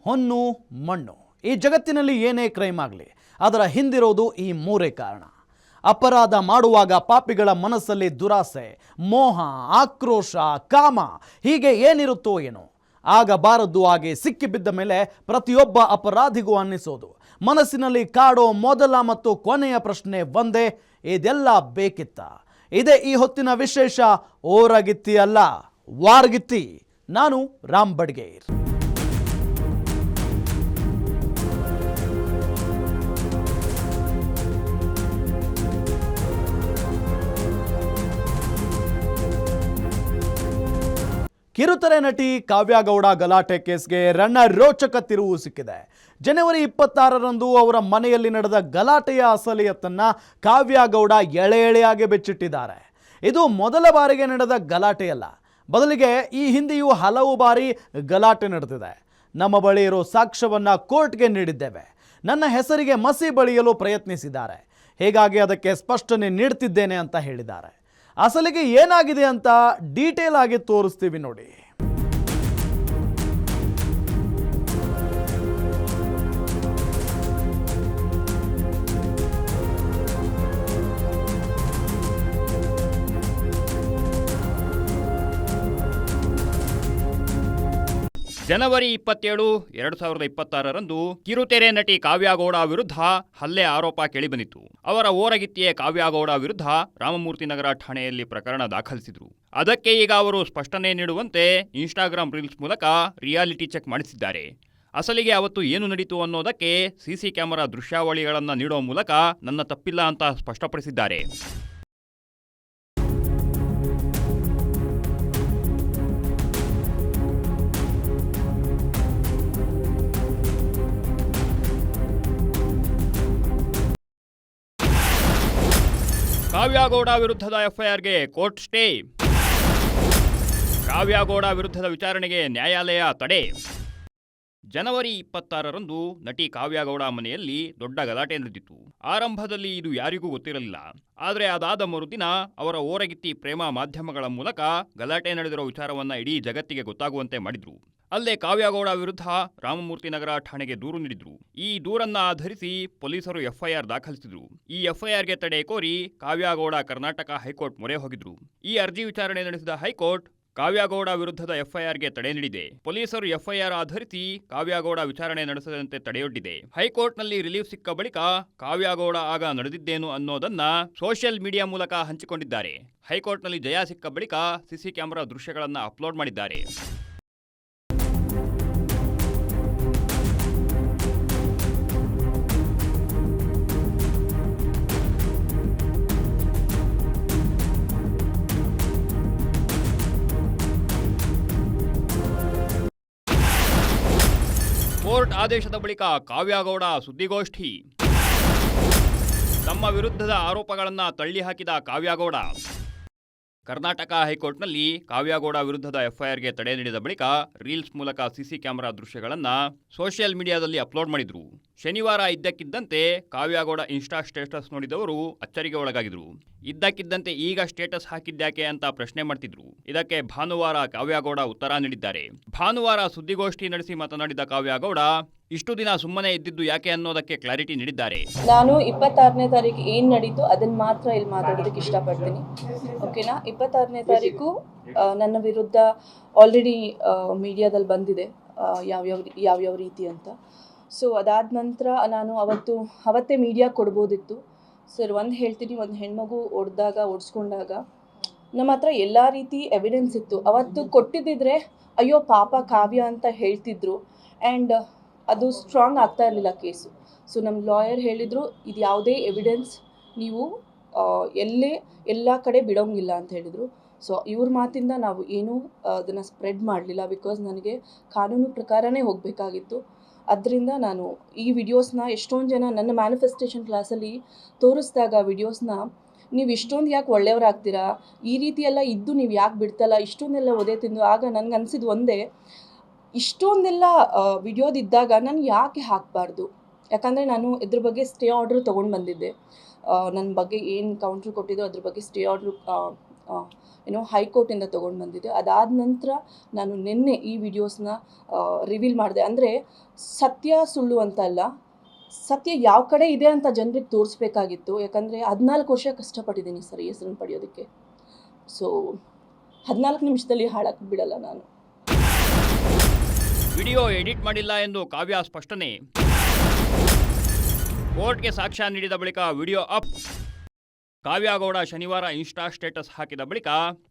ಹೊನ್ನು ಮಣ್ಣು. ಈ ಜಗತ್ತಿನಲ್ಲಿ ಏನೇ ಕ್ರೈಮ್ ಆಗಲಿ ಅದರ ಹಿಂದಿರೋದು ಈ ಮೂರೇ ಕಾರಣ. ಅಪರಾಧ ಮಾಡುವಾಗ ಪಾಪಿಗಳ ಮನಸ್ಸಲ್ಲಿ ದುರಾಸೆ, ಮೋಹ, ಆಕ್ರೋಶ, ಕಾಮ ಹೀಗೆ ಏನಿರುತ್ತೋ ಏನೋ. ಆಗಬಾರದು ಹಾಗೆ ಸಿಕ್ಕಿಬಿದ್ದ ಮೇಲೆ ಪ್ರತಿಯೊಬ್ಬ ಅಪರಾಧಿಗೂ ಅನ್ನಿಸೋದು. ಮನಸ್ಸಿನಲ್ಲಿ ಕಾಡೋ ಮೊದಲ ಮತ್ತು ಕೊನೆಯ ಪ್ರಶ್ನೆ ಒಂದೇ, ಇದೆಲ್ಲ ಬೇಕಿತ್ತ? ಇದೇ ಈ ಹೊತ್ತಿನ ವಿಶೇಷ. ಓರಗಿತ್ತಿ ಅಲ್ಲ, ವಾರ್ಗಿತ್ತಿ. ನಾನು ರಾಮ್ ಬಡ್ಗೇರ್. ಕಿರುತೆರೆ ನಟಿ ಕಾವ್ಯ ಗೌಡ ಗಲಾಟೆ ಕೇಸ್ಗೆ ರೋಚಕ ತಿರುವು ಸಿಕ್ಕಿದೆ. ಜನವರಿ 26ರಂದು ಅವರ ಮನೆಯಲ್ಲಿ ನಡೆದ ಗಲಾಟೆಯ ಅಸಲಿಯತ್ತನ್ನ ಕಾವ್ಯ ಗೌಡ ಎಳೆಯಾಗಿ ಬೆಚ್ಚಿಟ್ಟಿದ್ದಾರೆ. ಇದು ಮೊದಲ ಬಾರಿಗೆ ನಡೆದ ಗಲಾಟೆಯಲ್ಲ, ಬದಲಿಗೆ ಈ ಹಿಂದೆಯೂ ಹಲವು ಬಾರಿ ಗಲಾಟೆ ನಡೆದಿದೆ. ನಮ್ಮ ಬಳಿ ಇರೋ ಸಾಕ್ಷ್ಯವನ್ನ ಕೋರ್ಟ್ಗೆ ನೀಡಿದ್ದೇವೆ. ನನ್ನ ಹೆಸರಿಗೆ ಮಸಿ ಬಳಿಯಲು ಪ್ರಯತ್ನಿಸಿದ್ದಾರೆ, ಹೀಗಾಗಿ ಅದಕ್ಕೆ ಸ್ಪಷ್ಟನೆ ನೀಡ್ತಿದ್ದೇನೆ ಅಂತ ಹೇಳಿದ್ದಾರೆ. ಅಸಲಿಗೆ ಏನಾಗಿದೆ ಅಂತ ಡೀಟೇಲ್ ಆಗಿ ತೋರಿಸ್ತೀವಿ ನೋಡಿ. ಜನವರಿ 27, 2026ರಂದು ಕಿರುತೆರೆ ನಟಿ ಕಾವ್ಯ ಗೌಡ ವಿರುದ್ಧ ಹಲ್ಲೆ ಆರೋಪ ಕೇಳಿಬಂದಿತ್ತು. ಅವರ ಓರಗಿತ್ತಿಯೇ ಕಾವ್ಯ ಗೌಡ ವಿರುದ್ಧ ರಾಮಮೂರ್ತಿ ನಗರ ಠಾಣೆಯಲ್ಲಿ ಪ್ರಕರಣ ದಾಖಲಿಸಿದ್ರು. ಅದಕ್ಕೆ ಈಗ ಅವರು ಸ್ಪಷ್ಟನೆ ನೀಡುವಂತೆ ಇನ್ಸ್ಟಾಗ್ರಾಮ್ ರೀಲ್ಸ್ ಮೂಲಕ ರಿಯಾಲಿಟಿ ಚೆಕ್ ಮಾಡಿಸಿದ್ದಾರೆ. ಅಸಲಿಗೆ ಅವತ್ತು ಏನು ನಡೀತು ಅನ್ನೋದಕ್ಕೆ ಸಿಸಿ ಕ್ಯಾಮೆರಾ ದೃಶ್ಯಾವಳಿಗಳನ್ನು ನೀಡುವ ಮೂಲಕ ನನ್ನ ತಪ್ಪಿಲ್ಲ ಅಂತ ಸ್ಪಷ್ಟಪಡಿಸಿದ್ದಾರೆ. ಕಾವ್ಯ ಗೌಡ ವಿರುದ್ಧದ ಎಫ್ಐಆರ್ಗೆ ಕೋರ್ಟ್ ಸ್ಟೇ. ಕಾವ್ಯ ಗೌಡ ವಿರುದ್ಧದ ವಿಚಾರಣೆಗೆ ನ್ಯಾಯಾಲಯ ತಡೆ. ಜನವರಿ 26ರಂದು ನಟಿ ಕಾವ್ಯ ಗೌಡ ಮನೆಯಲ್ಲಿ ದೊಡ್ಡ ಗಲಾಟೆ ನಡೆದಿತ್ತು. ಆರಂಭದಲ್ಲಿ ಇದು ಯಾರಿಗೂ ಗೊತ್ತಿರಲಿಲ್ಲ. ಆದರೆ ಅದಾದ ಮರುದಿನ ಅವರ ಓರಗಿತ್ತಿ ಪ್ರೇಮ ಮಾಧ್ಯಮಗಳ ಮೂಲಕ ಗಲಾಟೆ ನಡೆದಿರೋ ವಿಚಾರವನ್ನ ಇಡೀ ಜಗತ್ತಿಗೆ ಗೊತ್ತಾಗುವಂತೆ ಮಾಡಿದ್ರು. ಅಲ್ಲೇ ಕಾವ್ಯ ಗೌಡ ವಿರುದ್ಧ ರಾಮಮೂರ್ತಿ ನಗರ ಠಾಣೆಗೆ ದೂರು ನೀಡಿದ್ರು. ಈ ದೂರನ್ನ ಆಧರಿಸಿ ಪೊಲೀಸರು ಎಫ್ಐಆರ್ ದಾಖಲಿಸಿದ್ರು. ಈ ಎಫ್ಐಆರ್ಗೆ ತಡೆ ಕೋರಿ ಕಾವ್ಯ ಗೌಡ ಕರ್ನಾಟಕ ಹೈಕೋರ್ಟ್ ಮೊರೆ ಹೋಗಿದ್ರು. ಈ ಅರ್ಜಿ ವಿಚಾರಣೆ ನಡೆಸಿದ ಹೈಕೋರ್ಟ್ ಕಾವ್ಯ ಗೌಡ ವಿರುದ್ಧದ ಎಫ್ಐಆರ್ಗೆ ತಡೆ ನೀಡಿದೆ. ಪೊಲೀಸರು ಎಫ್ಐಆರ್ ಆಧರಿಸಿ ಕಾವ್ಯ ಗೌಡ ವಿಚಾರಣೆ ನಡೆಸದಂತೆ ತಡೆಯೊಡ್ಡಿದೆ. ಹೈಕೋರ್ಟ್ನಲ್ಲಿ ರಿಲೀಫ್ ಸಿಕ್ಕ ಬಳಿಕ ಕಾವ್ಯ ಗೌಡ ಆಗ ನಡೆದಿದ್ದೇನು ಅನ್ನೋದನ್ನ ಸೋಷಿಯಲ್ ಮೀಡಿಯಾ ಮೂಲಕ ಹಂಚಿಕೊಂಡಿದ್ದಾರೆ. ಹೈಕೋರ್ಟ್ನಲ್ಲಿ ಜಯ ಸಿಕ್ಕ ಬಳಿಕ ಸಿಸಿ ಕ್ಯಾಮೆರಾ ದೃಶ್ಯಗಳನ್ನು ಅಪ್ಲೋಡ್ ಮಾಡಿದ್ದಾರೆ. ಕೋರ್ಟ್ ಆದೇಶದ ಬಳಿಕ ಕಾವ್ಯ ಗೌಡ ಸುದ್ದಿಗೋಷ್ಠಿ. ತಮ್ಮ ವಿರುದ್ಧದ ಆರೋಪಗಳನ್ನು ತಳ್ಳಿಹಾಕಿದ ಕಾವ್ಯ ಗೌಡ. ಕರ್ನಾಟಕ ಹೈಕೋರ್ಟ್ನಲ್ಲಿ ಕಾವ್ಯ ಗೌಡ ವಿರುದ್ಧದ ಎಫ್ಐಆರ್ಗೆ ತಡೆ ನೀಡಿದ ಬಳಿಕ ರೀಲ್ಸ್ ಮೂಲಕ ಸಿಸಿ ಕ್ಯಾಮೆರಾ ದೃಶ್ಯಗಳನ್ನು ಸೋಷಿಯಲ್ ಮೀಡಿಯಾದಲ್ಲಿ ಅಪ್ಲೋಡ್ ಮಾಡಿದ್ರು. ಶನಿವಾರ ಇದ್ದಕ್ಕಿದ್ದಂತೆ ಕಾವ್ಯ ಗೌಡ ಇನ್ಸ್ಟಾ ಸ್ಟೇಟಸ್ ನೋಡಿದವರು ಅಚ್ಚರಿಗೆ ಒಳಗಾಗಿದ್ರು. ಇದ್ದಕ್ಕಿದ್ದಂತೆ ಈಗ ಸ್ಟೇಟಸ್ ಹಾಕಿದ್ಯಾಕೆ ಅಂತ ಪ್ರಶ್ನೆ ಮಾಡ್ತಿದ್ರು. ಇದಕ್ಕೆ ಭಾನುವಾರ ಕಾವ್ಯ ಗೌಡ ಉತ್ತರ ನೀಡಿದ್ದಾರೆ. ಭಾನುವಾರ ಸುದ್ದಿಗೋಷ್ಠಿ ನಡೆಸಿ ಮಾತನಾಡಿದ ಕಾವ್ಯ ಗೌಡ ಇಷ್ಟು ದಿನ ಸುಮ್ಮನೆ ಇದ್ದಿದ್ದು ಯಾಕೆ ಅನ್ನೋದಕ್ಕೆ ಕ್ಲಾರಿಟಿ ನೀಡಿದ್ದಾರೆ. ನಾನು 26ನೇ ತಾರೀಕು ಏನು ನಡೀತು ಅದನ್ನು ಮಾತ್ರ ಇಲ್ಲಿ ಮಾತಾಡೋದಕ್ಕೆ ಇಷ್ಟಪಡ್ತೀನಿ. ಓಕೆನಾ? 26ನೇ ತಾರೀಕು ನನ್ನ ವಿರುದ್ಧ ಆಲ್ರೆಡಿ ಮೀಡಿಯಾದಲ್ಲಿ ಬಂದಿದೆ ಯಾವ್ಯಾವ ರೀತಿ ಅಂತ. ಸೊ ಅದಾದ ನಂತರ ನಾನು ಅವತ್ತೇ ಮೀಡಿಯಾ ಕೊಡ್ಬೋದಿತ್ತು. ಸರ್ ಒಂದು ಹೇಳ್ತೀನಿ, ಒಂದು ಹೆಣ್ಮಗು ಓಡಿಸ್ಕೊಂಡಾಗ ನಮ್ಮ ಹತ್ರ ಎಲ್ಲ ರೀತಿ ಎವಿಡೆನ್ಸ್ ಇತ್ತು. ಅವತ್ತು ಕೊಟ್ಟಿದ್ದಿದ್ರೆ ಅಯ್ಯೋ ಪಾಪ ಕಾವ್ಯ ಅಂತ ಹೇಳ್ತಿದ್ರು ಆ್ಯಂಡ್ ಅದು ಸ್ಟ್ರಾಂಗ್ ಆಗ್ತಾ ಇರಲಿಲ್ಲ ಕೇಸು. ಸೊ ನಮ್ಮ ಲಾಯರ್ ಹೇಳಿದರು, ಇದು ಯಾವುದೇ ಎವಿಡೆನ್ಸ್ ನೀವು ಎಲ್ಲ ಕಡೆ ಬಿಡೋಂಗಿಲ್ಲ ಅಂತ ಹೇಳಿದರು. ಸೊ ಇವ್ರ ಮಾತಿಂದ ನಾವು ಏನೂ ಅದನ್ನು ಸ್ಪ್ರೆಡ್ ಮಾಡಲಿಲ್ಲ, ಬಿಕಾಸ್ ನನಗೆ ಕಾನೂನು ಪ್ರಕಾರನೇ ಹೋಗಬೇಕಾಗಿತ್ತು. ಅದರಿಂದ ನಾನು ಈ ವಿಡಿಯೋಸ್ನ ಎಷ್ಟೊಂದು ಜನ ನನ್ನ ಮ್ಯಾನಿಫೆಸ್ಟೇಷನ್ ಕ್ಲಾಸಲ್ಲಿ ತೋರಿಸಿದಾಗ ವಿಡಿಯೋಸ್ನ ನೀವು ಇಷ್ಟೊಂದು ಯಾಕೆ ಒಳ್ಳೆಯವರಾಗ್ತೀರಾ, ಈ ರೀತಿ ಎಲ್ಲ ಇದ್ದು ನೀವು ಯಾಕೆ ಬಿಡ್ತಲ್ಲ, ಇಷ್ಟೊಂದೆಲ್ಲ ಒದೆ ತಿಂದು. ಆಗ ನನಗೆ ಅನಿಸಿದ್ದು ಒಂದೇ, ಇಷ್ಟೊಂದೆಲ್ಲ ವಿಡಿಯೋದಿದ್ದಾಗ ನಾನು ಯಾಕೆ ಹಾಕಬಾರ್ದು. ಯಾಕಂದರೆ ನಾನು ಇದ್ರ ಬಗ್ಗೆ ಸ್ಟೇ ಆರ್ಡ್ರ್ ತೊಗೊಂಡು ಬಂದಿದ್ದೆ. ನನ್ನ ಬಗ್ಗೆ ಏನು ಕೌಂಟ್ರ್ ಕೊಟ್ಟಿದ್ದೋ ಅದ್ರ ಬಗ್ಗೆ ಸ್ಟೇ ಆರ್ಡ್ರ್ ಹೈಕೋರ್ಟಿಂದ ತೊಗೊಂಡು ಬಂದಿದ್ದೆ. ಅದಾದ ನಂತರ ನಾನು ನಿನ್ನೆ ಈ ವಿಡಿಯೋಸ್ನ ರಿವೀಲ್ ಮಾಡಿದೆ. ಅಂದರೆ ಸತ್ಯ ಸುಳ್ಳು ಅಂತ ಅಲ್ಲ, ಸತ್ಯ ಯಾವ ಕಡೆ ಇದೆ ಅಂತ ಜನರಿಗೆ ತೋರಿಸ್ಬೇಕಾಗಿತ್ತು. ಯಾಕಂದರೆ 14 ವರ್ಷ ಕಷ್ಟಪಟ್ಟಿದ್ದೀನಿ ಸರ್ ಈ ಹೆಸರನ್ನು ಪಡೆಯೋದಕ್ಕೆ. ಸೊ 14 ನಿಮಿಷದಲ್ಲಿ ಹಾಳಾಗಿ ಬಿಡಲ್ಲ ನಾನು. ವಿಡಿಯೋ ಎಡಿಟ್ ಮಾಡಿಲ್ಲ ಎಂದು ಕಾವ್ಯ ಸ್ಪಷ್ಟನೆ. ಕೋರ್ಟ್ಗೆ ಸಾಕ್ಷ್ಯ ನೀಡಿದ ಬಳಿಕ ವಿಡಿಯೋ ಅಪ್. ಕಾವ್ಯ ಗೌಡ ಶನಿವಾರ ಇನ್ಸ್ಟಾ ಸ್ಟೇಟಸ್ ಹಾಕಿದ ಬಳಿಕ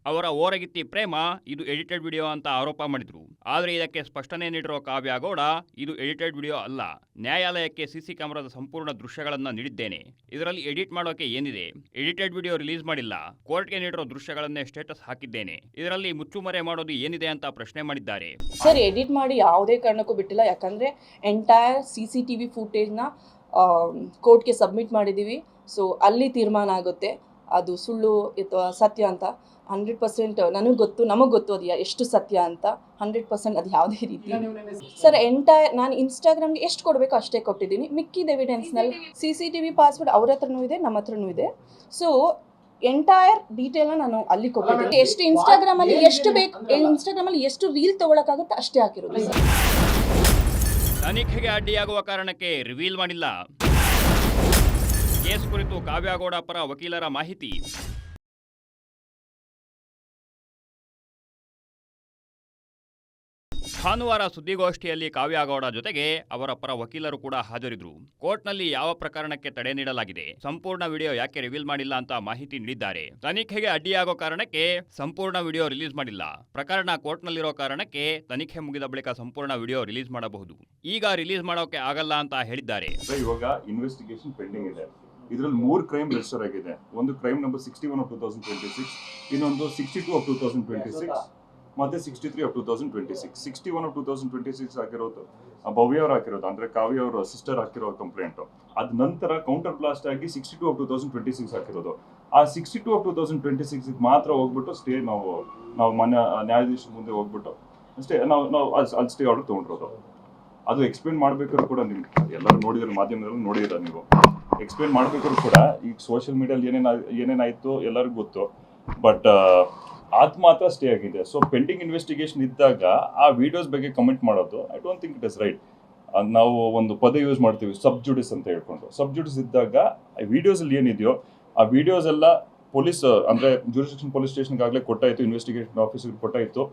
ಅವರ ಓರಗಿತ್ತಿ ಪ್ರೇಮ ಇದು ಎಡಿಟೆಡ್ ವಿಡಿಯೋ ಅಂತ ಆರೋಪ ಮಾಡಿದ್ರು. ಆದರೆ ಇದಕ್ಕೆ ಸ್ಪಷ್ಟನೆ ನೀಡಿರೋ ಕಾವ್ಯ ಗೌಡ ಇದು ಎಡಿಟೆಡ್ ವಿಡಿಯೋ ಅಲ್ಲ, ನ್ಯಾಯಾಲಯಕ್ಕೆ ಸಿಸಿ ಕ್ಯಾಮೆರಾದ ಸಂಪೂರ್ಣ ದೃಶ್ಯಗಳನ್ನ ನೀಡಿದ್ದೇನೆ, ಇದರಲ್ಲಿ ಎಡಿಟ್ ಮಾಡೋಕೆ ಏನಿದೆ, ಎಡಿಟೆಡ್ ವಿಡಿಯೋ ರಿಲೀಸ್ ಮಾಡಿಲ್ಲ, ಕೋರ್ಟ್ಗೆ ನೀಡಿರೋ ದೃಶ್ಯಗಳನ್ನೇ ಸ್ಟೇಟಸ್ ಹಾಕಿದ್ದೇನೆ, ಇದರಲ್ಲಿ ಮುಚ್ಚುಮರೆ ಮಾಡೋದು ಏನಿದೆ ಅಂತ ಪ್ರಶ್ನೆ ಮಾಡಿದ್ದಾರೆ. ಸರ್ ಎಡಿಟ್ ಮಾಡಿ ಯಾವುದೇ ಕಾರಣಕ್ಕೂ ಬಿಟ್ಟಿಲ್ಲ. ಯಾಕಂದರೆ ಎಂಟೈರ್ CCTV ಫುಟೇಜ್ನ ಕೋರ್ಟ್ಗೆ ಸಬ್ಮಿಟ್ ಮಾಡಿದ್ದೀವಿ. ಸೊ ಅಲ್ಲಿ ತೀರ್ಮಾನ ಆಗುತ್ತೆ ಅದು ಸುಳ್ಳು ಅಥವಾ ಸತ್ಯ ಅಂತ. 100% ನನಗೆ ಗೊತ್ತು, ನಮಗೆ ಗೊತ್ತು ಅದು ಎಷ್ಟು ಸತ್ಯ ಅಂತ. 100% ಅದು ಯಾವುದೇ ರೀತಿ. ಸರ್ ನಾನು ಇನ್ಸ್ಟಾಗ್ರಾಮ್ಗೆ ಎಷ್ಟು ಕೊಡಬೇಕು ಅಷ್ಟೇ ಕೊಟ್ಟಿದ್ದೀನಿ. ಮಿಕ್ಕಿದ ಎವಿಡೆನ್ಸ್ನಲ್ಲಿ CCTV ಪಾಸ್ವರ್ಡ್ ಅವ್ರ ಹತ್ರನೂ ಇದೆ, ನಮ್ಮ ಹತ್ರನೂ ಇದೆ. ಸೊ ಎಂಟೈರ್ ಡೀಟೇಲ್ನ ನಾನು ಅಲ್ಲಿ ಕೊಟ್ಟಿದ್ದೀನಿ. ಎಷ್ಟು ಇನ್ಸ್ಟಾಗ್ರಾಮಲ್ಲಿ ಎಷ್ಟು ಬೇಕು, ಇನ್ಸ್ಟಾಗ್ರಾಮಲ್ಲಿ ಎಷ್ಟು ರೀಲ್ ತೊಗೊಳಕ್ಕಾಗುತ್ತೆ ಅಷ್ಟೇ ಹಾಕಿರೋದು. ತನಿಖೆಗೆ ಅಡ್ಡಿಯಾಗುವ ಕಾರಣಕ್ಕೆ ರಿವೀಲ್ ಮಾಡಿಲ್ಲ. ಕೇಸ್ ಕುರಿತು ಕಾವ್ಯ ಗೌಡ ಪರ ವಕೀಲರ ಮಾಹಿತಿ. ಭಾನುವಾರ ಸುದ್ದಿಗೋಷ್ಠಿಯಲ್ಲಿ ಕಾವ್ಯ ಗೌಡ ಜೊತೆಗೆ ಅವರ ಪರ ವಕೀಲರು ಕೂಡ ಹಾಜರಿದ್ರು. ಕೋರ್ಟ್ನಲ್ಲಿ ಯಾವ ಪ್ರಕರಣಕ್ಕೆ ತಡೆ ನೀಡಲಾಗಿದೆ, ಸಂಪೂರ್ಣ ವಿಡಿಯೋ ಯಾಕೆ ರಿವೀಲ್ ಮಾಡಿಲ್ಲ ಅಂತ ಮಾಹಿತಿ ನೀಡಿದ್ದಾರೆ. ತನಿಖೆಗೆ ಅಡ್ಡಿಯಾಗೋ ಕಾರಣಕ್ಕೆ ಸಂಪೂರ್ಣ ವಿಡಿಯೋ ರಿಲೀಸ್ ಮಾಡಿಲ್ಲ. ಪ್ರಕರಣ ಕೋರ್ಟ್ನಲ್ಲಿರೋ ಕಾರಣಕ್ಕೆ ತನಿಖೆ ಮುಗಿದ ಬಳಿಕ ಸಂಪೂರ್ಣ ವಿಡಿಯೋ ರಿಲೀಸ್ ಮಾಡಬಹುದು. ಈಗ ರಿಲೀಸ್ ಮಾಡೋಕೆ ಆಗಲ್ಲ ಅಂತ ಹೇಳಿದ್ದಾರೆ. ಇವಾಗ ಇನ್ವೆಸ್ಟಿಗೇಷನ್ ಪೆಂಡಿಂಗ್ ಇದೆ. ಇದರಲ್ಲಿ 3 ಕ್ರೈಮ್ ರಿಜಿಸ್ಟರ್ ಆಗಿದೆ. ಒಂದು ಕ್ರೈಮ್ ನಂಬರ್ 61 ಆಫ್ 2026, ಇನ್ನೊಂದು 62 ಆಫ್ 2026 ಮತ್ತೆ 63 ಆಫ್ 2026. 61 ಆಫ್ 2026 ಹಾಕಿರೋದು ಭವ್ಯ ಅವ್ರು ಹಾಕಿರೋದು, ಅಂದ್ರೆ ಕಾವ್ಯ ಅವರ ಸಿಸ್ಟರ್ ಹಾಕಿರೋ ಕಂಪ್ಲೇಂಟ್. ಅದ ನಂತರ ಕೌಂಟರ್ ಬ್ಲಾಸ್ಟ್ ಆಗಿ 62 ಆಫ್ 2026 ಹಾಕಿರೋದು. ಆ 62 ಆಫ್ 2026 ಮಾತ್ರ ಹೋಗ್ಬಿಟ್ಟು ಸ್ಟೇ ನಾವು ಮನೆ ನ್ಯಾಯಾಧೀಶ ಮುಂದೆ ಹೋಗ್ಬಿಟ್ಟು ಅಷ್ಟೇ ನಾವು ಅಲ್ಲಿ ಸ್ಟೇ ಆರ್ಡರ್ ತಗೊಂಡಿರೋದು. ಅದು ಎಕ್ಸ್ಪ್ಲೇನ್ ಮಾಡ್ಬೇಕಾದ್ರು ಕೂಡ ನಿಮ್ಗೆ ಎಲ್ಲರೂ ನೋಡಿದ್ರೆ, ಮಾಧ್ಯಮದಲ್ಲಿ ನೋಡಿದ್ರ ನೀವು, ಎಕ್ಸ್ಪ್ಲೇನ್ ಮಾಡ್ಬೇಕಾದ್ರು ಕೂಡ ಈಗ ಸೋಷಿಯಲ್ ಮೀಡಿಯಲ್ಲಿ ಏನೇನಾಯ್ತು ಎಲ್ಲರಿಗೂ ಗೊತ್ತು. ಬಟ್ ಅದು ಮಾತ್ರ ಸ್ಟೇ ಆಗಿದೆ. ಸೊ ಪೆಂಡಿಂಗ್ ಇನ್ವೆಸ್ಟಿಗೇಷನ್ ಇದ್ದಾಗ ಆ ವಿಡಿಯೋಸ್ ಬಗ್ಗೆ ಕಮೆಂಟ್ ಮಾಡೋದು I don't think it is right. ನಾವು ಒಂದು ಪದ ಯೂಸ್ ಮಾಡ್ತೀವಿ, ಸಬ್ ಜುಡಿಸ್ ಅಂತ ಹೇಳ್ಕೊಂಡು. ಸಬ್ ಜುಡಿಸ್ ಇದ್ದಾಗ ವಿಡಿಯೋಸ್ ಅಲ್ಲಿ ಏನಿದೆಯೋ ಆ ವಿಡಿಯೋಸ್ ಎಲ್ಲ ಪೊಲೀಸ್ ಅಂದ್ರೆ ಜೂರಿಸ್ಡಿಕ್ಷನ್ ಪೊಲೀಸ್ ಸ್ಟೇಷನ್ಗಾಗಲೇ ಕೊಟ್ಟಾಯಿತು, ಇನ್ವೆಸ್ಟಿಗೇಷನ್ ಆಫೀಸರ್ಗೆ ಕೊಟ್ಟಾಯಿತು,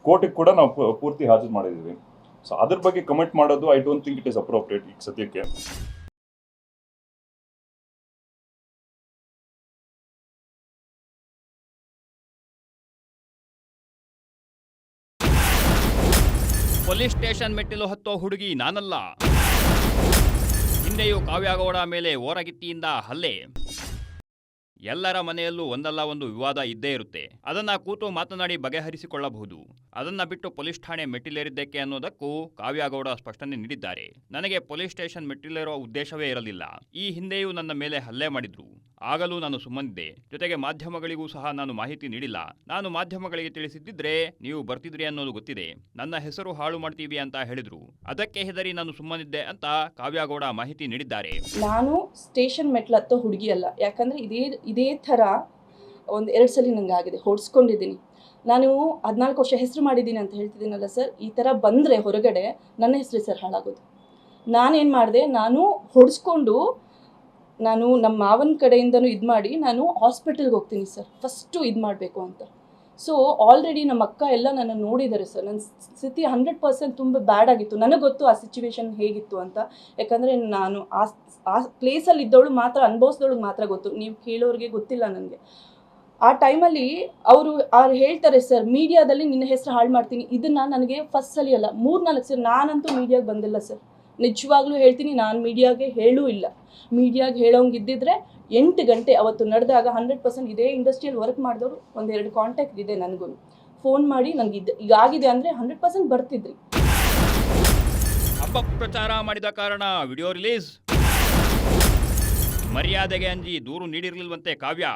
ಕೋರ್ಟಿಗೆ ಕೂಡ ನಾವು ಪೂರ್ತಿ ಹಾಜರು ಮಾಡಿದ್ದೀವಿ. ಸೊ ಅದ್ರ ಬಗ್ಗೆ ಕಮೆಂಟ್ ಮಾಡೋದು I don't think it is appropriate ಈಗ ಸದ್ಯಕ್ಕೆ. ಪೊಲೀಸ್ ಸ್ಟೇಷನ್ ಮೆಟ್ಟಿಲು ಹತ್ತೋ ಹುಡುಗಿ ನಾನಲ್ಲ. ಹಿಂದೆಯೂ ಕಾವ್ಯ ಗೌಡ ಮೇಲೆ ಓರಗಿತ್ತಿಯಿಂದ ಹಲ್ಲೆ. ಎಲ್ಲರ ಮನೆಯಲ್ಲೂ ಒಂದಲ್ಲ ಒಂದು ವಿವಾದ ಇದ್ದೇ ಇರುತ್ತೆ. ಅದನ್ನ ಕೂತು ಮಾತನಾಡಿ ಬಗೆಹರಿಸಿಕೊಳ್ಳಬಹುದು. ಅದನ್ನ ಬಿಟ್ಟು ಪೊಲೀಸ್ ಠಾಣೆ ಮೆಟ್ಟಿಲೇರಿದ್ದಕ್ಕೆ ಅನ್ನೋದಕ್ಕೂ ಕಾವ್ಯ ಗೌಡ ಸ್ಪಷ್ಟನೆ ನೀಡಿದ್ದಾರೆ. ನನಗೆ ಪೊಲೀಸ್ ಸ್ಟೇಷನ್ ಮೆಟ್ಟಿಲೇರೋ ಉದ್ದೇಶವೇ ಇರಲಿಲ್ಲ. ಈ ಹಿಂದೆಯೂ ನನ್ನ ಮೇಲೆ ಹಲ್ಲೆ ಮಾಡಿದ್ರು, ಆಗಲೂ ನಾನು ಸುಮ್ಮನಿದ್ದೆ. ಜೊತೆಗೆ ಮಾಧ್ಯಮಗಳಿಗೂ ಸಹ ನಾನು ಮಾಹಿತಿ ನೀಡಿಲ್ಲ. ನಾನು ಮಾಧ್ಯಮಗಳಿಗೆ ತಿಳಿಸಿದ್ದಿದ್ರೆ ನೀವು ಬರ್ತಿದ್ರಿ ಅನ್ನೋದು ಗೊತ್ತಿದೆ. ನನ್ನ ಹೆಸರು ಹಾಳು ಮಾಡ್ತೀವಿ ಅಂತ ಹೇಳಿದ್ರು, ಅದಕ್ಕೆ ಹೆದರಿ ನಾನು ಸುಮ್ಮನಿದ್ದೆ ಅಂತ ಕಾವ್ಯ ಗೌಡ ಮಾಹಿತಿ ನೀಡಿದ್ದಾರೆ. ನಾನು ಸ್ಟೇಷನ್ ಮೆಟ್ಲು ಹತ್ತೋ ಹುಡುಗಿ ಅಲ್ಲ. ಯಾಕಂದರೆ ಇದೇ ಥರ 1-2 ಸಲ ನನಗೆ ಆಗಿದೆ, ಹೊಡ್ಸ್ಕೊಂಡಿದ್ದೀನಿ. ನಾನು 14 ವರ್ಷ ಹೆಸರು ಮಾಡಿದ್ದೀನಿ ಅಂತ ಹೇಳ್ತಿದ್ದೀನಲ್ಲ ಸರ್. ಈ ಥರ ಬಂದರೆ ಹೊರಗಡೆ ನನ್ನ ಹೆಸರು ಸರ್ ಹಾಳಾಗೋದು. ನಾನೇನು ಮಾಡಿದೆ, ನಾನು ಹೊಡ್ಸ್ಕೊಂಡು ನಾನು ನಮ್ಮ ಮಾವನ ಕಡೆಯಿಂದನೂ ಇದು ಮಾಡಿ ನಾನು ಹಾಸ್ಪಿಟಲ್ಗೆ ಹೋಗ್ತೀನಿ ಸರ್, ಫಸ್ಟು ಇದು ಮಾಡಬೇಕು ಅಂತ. ಸೊ ಆಲ್ರೆಡಿ ನಮ್ಮ ಅಕ್ಕ ಎಲ್ಲ ನನ್ನ ನೋಡಿದ್ದಾರೆ ಸರ್. ನನ್ನ ಸ್ಥಿತಿ 100% ತುಂಬ ಬ್ಯಾಡ್ ಆಗಿತ್ತು. ನನಗೆ ಗೊತ್ತು ಆ ಸಿಚುವೇಶನ್ ಹೇಗಿತ್ತು ಅಂತ. ಯಾಕಂದರೆ ನಾನು ಆ ಪ್ಲೇಸಲ್ಲಿ ಇದ್ದವಳು ಮಾತ್ರ, ಅನುಭವಿಸಿದವಳಿಗೆ ಮಾತ್ರ ಗೊತ್ತು. ನೀವು ಕೇಳೋರಿಗೆ ಗೊತ್ತಿಲ್ಲ ನನಗೆ. ಆ ಟೈಮಲ್ಲಿ ಅವರು ಹೇಳ್ತಾರೆ ಸರ್, ಮೀಡಿಯಾದಲ್ಲಿ ನಿನ್ನ ಹೆಸರು ಹಾಳು ಮಾಡ್ತೀನಿ. ಇದನ್ನು ನನಗೆ ಫಸ್ಟ್ ಸಲ ಅಲ್ಲ, 3-4 ಸರಿ. ನಾನಂತೂ ಮೀಡಿಯಾಗೆ ಬಂದಿಲ್ಲ ಸರ್, ನಿಜವಾಗ್ಲೂ ಹೇಳ್ತೀನಿ. ನಾನು ಮೀಡಿಯಾಗೆ ಹೇಳೂ ಇಲ್ಲ. ಮೀಡಿಯಾಗೆ ಹೇಳೋಂಗಿದ್ದಿದ್ರೆ 8 ಗಂಟೆ ಅವತ್ತು ನಡೆದಾಗ 100% ಇದೇ ಇಂಡಸ್ಟ್ರಿಯಲ್ಲಿ ವರ್ಕ್ ಮಾಡಿದವರು 1-2 ಕಾಂಟ್ಯಾಕ್ಟ್ ಇದೆ ನನಗೂ. ಫೋನ್ ಮಾಡಿ ನನಗೆ ಈಗಾಗಿದೆ ಅಂದರೆ 100% ಬರ್ತಿದ್ರಿ. ಅಪಪ್ರಚಾರ ಮಾಡಿದ ಕಾರಣ ವಿಡಿಯೋ ರಿಲೀಸ್. ಮರ್ಯಾದೆಗೆ ಅಂಜಿ ದೂರು ನೀಡಿರಲಿಲ್ವಂತೆ ಕಾವ್ಯ.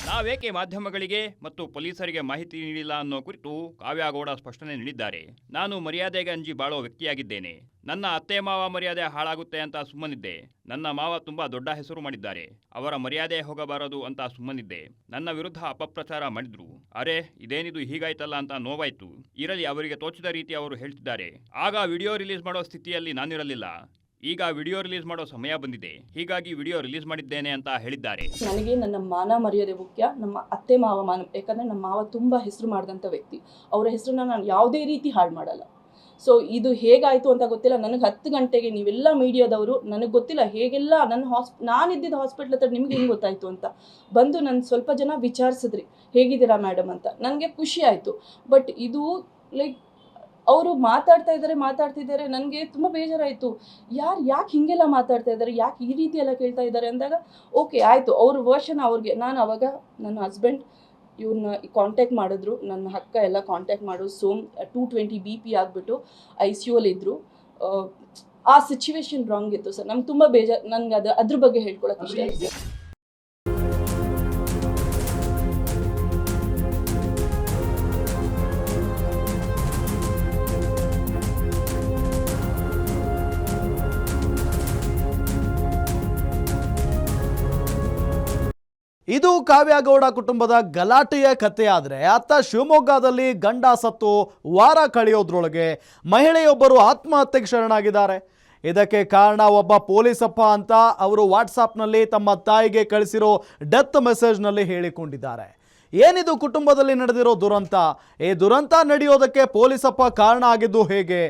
ನಾವೇಕೆ ಮಾಧ್ಯಮಗಳಿಗೆ ಮತ್ತು ಪೊಲೀಸರಿಗೆ ಮಾಹಿತಿ ನೀಡಿಲ್ಲ ಅನ್ನೋ ಕುರಿತು ಕಾವ್ಯಗೌಡ ಸ್ಪಷ್ಟನೆ ನೀಡಿದ್ದಾರೆ. ನಾನು ಮರ್ಯಾದೆಗೆ ಅಂಜಿ ಬಾಳೋ ವ್ಯಕ್ತಿಯಾಗಿದ್ದೇನೆ. ನನ್ನ ಅತ್ತೆ ಮಾವ ಮರ್ಯಾದೆ ಹಾಳಾಗುತ್ತೆ ಅಂತ ಸುಮ್ಮನಿದ್ದೆ. ನನ್ನ ಮಾವ ತುಂಬಾ ದೊಡ್ಡ ಹೆಸರು ಮಾಡಿದ್ದಾರೆ. ಅವರ ಮರ್ಯಾದೆ ಹೋಗಬಾರದು ಅಂತ ಸುಮ್ಮನಿದ್ದೆ. ನನ್ನ ವಿರುದ್ಧ ಅಪಪ್ರಚಾರ ಮಾಡಿದ್ರು. ಅರೆ ಇದೇನಿದು ಹೀಗಾಯ್ತಲ್ಲ ಅಂತ ನೋವಾಯ್ತು. ಇರಲಿ, ಅವರಿಗೆ ತೋಚಿದ ರೀತಿ ಅವರು ಹೇಳ್ತಿದ್ದಾರೆ. ಆಗ ವಿಡಿಯೋ ರಿಲೀಸ್ ಮಾಡೋ ಸ್ಥಿತಿಯಲ್ಲಿ ನಾನಿರಲಿಲ್ಲ. ಈಗ ವಿಡಿಯೋ ರಿಲೀಸ್ ಮಾಡೋ ಸಮಯ ಬಂದಿದೆ, ಹೀಗಾಗಿ ವಿಡಿಯೋ ರಿಲೀಸ್ ಮಾಡಿದ್ದೇನೆ ಅಂತ ಹೇಳಿದ್ದಾರೆ. ನನಗೆ ನನ್ನ ಮಾನ ಮರ್ಯಾದೆ ಮುಖ್ಯ, ನಮ್ಮ ಅತ್ತೆ ಮಾವ ಮಾನ. ಯಾಕಂದರೆ ನಮ್ಮ ಮಾವ ತುಂಬ ಹೆಸರು ಮಾಡಿದಂಥ ವ್ಯಕ್ತಿ. ಅವರ ಹೆಸರನ್ನ ನಾನು ಯಾವುದೇ ರೀತಿ ಹಾಳು ಮಾಡಲ್ಲ. ಸೊ ಇದು ಹೇಗಾಯಿತು ಅಂತ ಗೊತ್ತಿಲ್ಲ. ನನಗೆ 10 ಗಂಟೆಗೆ ನೀವೆಲ್ಲ ಮೀಡಿಯಾದವರು, ನನಗೆ ಗೊತ್ತಿಲ್ಲ ಹೇಗೆಲ್ಲ ನಾನಿದ್ದಿದ್ದ ಹಾಸ್ಪಿಟ್ಲ್ ಹತ್ರ ನಿಮ್ಗೆ ಹೆಂಗೆ ಗೊತ್ತಾಯಿತು ಅಂತ ಬಂದು ನನ್ನ ಸ್ವಲ್ಪ ಜನ ವಿಚಾರಿಸಿದ್ರಿ ಹೇಗಿದ್ದೀರಾ ಮೇಡಮ್ ಅಂತ. ನನಗೆ ಖುಷಿ ಆಯಿತು. ಬಟ್ ಇದು ಲೈಕ್ ಅವರು ಮಾತಾಡ್ತಿದ್ದಾರೆ, ನನಗೆ ತುಂಬ ಬೇಜಾರಾಯಿತು. ಯಾಕೆ ಹೀಗೆಲ್ಲ ಮಾತಾಡ್ತಾ ಇದ್ದಾರೆ, ಯಾಕೆ ಈ ರೀತಿ ಎಲ್ಲ ಕೇಳ್ತಾ ಇದ್ದಾರೆ ಅಂದಾಗ ಓಕೆ ಆಯಿತು, ಅವ್ರ ವರ್ಷನ್ ಅವ್ರಿಗೆ. ನಾನು ಅವಾಗ ನನ್ನ ಹಸ್ಬೆಂಡ್ ಇವ್ರನ್ನ ಕಾಂಟ್ಯಾಕ್ಟ್ ಮಾಡಿದ್ರು, ನನ್ನ ಅಕ್ಕ ಎಲ್ಲ ಕಾಂಟ್ಯಾಕ್ಟ್ ಮಾಡೋದು. 220 BP ಆಗಿಬಿಟ್ಟು ICU ಇದ್ದರು. ಆ ಸಿಚುವೇಶನ್ ರಾಂಗ್ ಇತ್ತು ಸರ್. ನಮ್ಗೆ ತುಂಬ ಬೇಜಾರು. ನನಗೆ ಅದ್ರ ಬಗ್ಗೆ ಹೇಳ್ಕೊಳಕ್ಕೆ ಇಷ್ಟ ಇದೆ. ಇದು ಕಾವ್ಯಗೌಡ ಕುಟುಂಬದ ಗಲಾಟೆಯ ಕಥೆ. ಆದರೆ ಅತ್ತ ಶಿವಮೊಗ್ಗದಲ್ಲಿ ಗಂಡ ಸತ್ತು ವಾರ ಕಳೆಯೋದ್ರೊಳಗೆ ಮಹಿಳೆಯೊಬ್ಬರು ಆತ್ಮಹತ್ಯೆಗೆ ಶರಣಾಗಿದ್ದಾರೆ. ಇದಕ್ಕೆ ಕಾರಣ ಒಬ್ಬ ಪೊಲೀಸಪ್ಪ ಅಂತ ಅವರು ವಾಟ್ಸಾಪ್ನಲ್ಲಿ ತಮ್ಮ ತಾಯಿಗೆ ಕಳಿಸಿರೋ ಡೆತ್ ಮೆಸೇಜ್ನಲ್ಲಿ ಹೇಳಿಕೊಂಡಿದ್ದಾರೆ. ಏನಿದು ಕುಟುಂಬದಲ್ಲಿ ನಡೆದಿರೋ ದುರಂತ? ಈ ದುರಂತ ನಡೆಯೋದಕ್ಕೆ ಪೊಲೀಸಪ್ಪ ಕಾರಣ ಆಗಿದ್ದು ಹೇಗೆ?